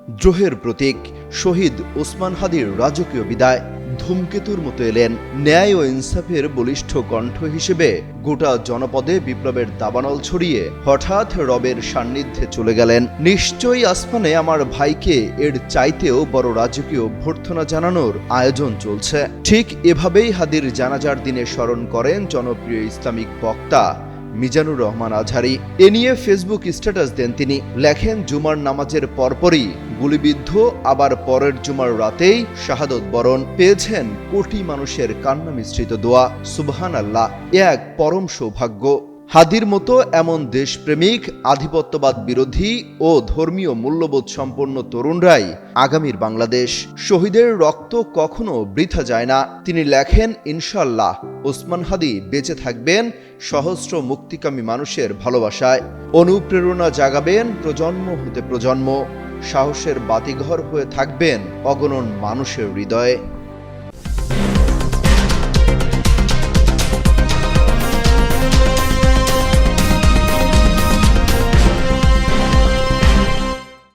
দ্রোহের প্রতীক শহীদ ওসমান হাদির রাজকীয় বিদায় ধূমকেতুর মতো এলেন। ন্যায় ও ইনসাফের বলিষ্ঠ কণ্ঠ হিসেবে গোটা জনপদে বিপ্লবের দাবানল ছড়িয়ে হঠাৎ রবের সান্নিধ্যে চলে গেলেন। নিশ্চয়ই আসমানে আমার ভাইকে এর চাইতেও বড় রাজকীয় অভ্যর্থনা জানানোর আয়োজন চলছে। ঠিক এভাবেই হাদির জানাজার দিনে স্মরণ করেন জনপ্রিয় ইসলামিক বক্তা মিজানুর রহমান আজহারি। এ নিয়ে ফেসবুক স্ট্যাটাস দেন তিনি। লেখেন, জুমার নামাজের পরপরই গুলিবিদ্ধ, আবার পরের জুমার রাতেই শাহাদত বরণ। পেয়েছেন কোটি মানুষের কান্না মিশ্রিত দোয়া। সুবহানাল্লাহ, এ এক পরম সৌভাগ্য। হাদির মতো এমন দেশপ্রেমিক, আধিপত্যবাদ বিরোধী ও ধর্মীয় মূল্যবোধ সম্পন্ন তরুণরাই আগামীর বাংলাদেশ। শহীদের রক্ত কখনো বৃথা যায় না। তিনি লেখেন, ইনশাআল্লাহ ওসমান হাদি বেঁচে থাকবেন সহস্র মুক্তিকামী মানুষের ভালোবাসায়। অনুপ্রেরণা জাগাবেন প্রজন্ম হতে প্রজন্ম। সাহসের বাতিঘর হয়ে থাকবেন অগণন মানুষের হৃদয়ে।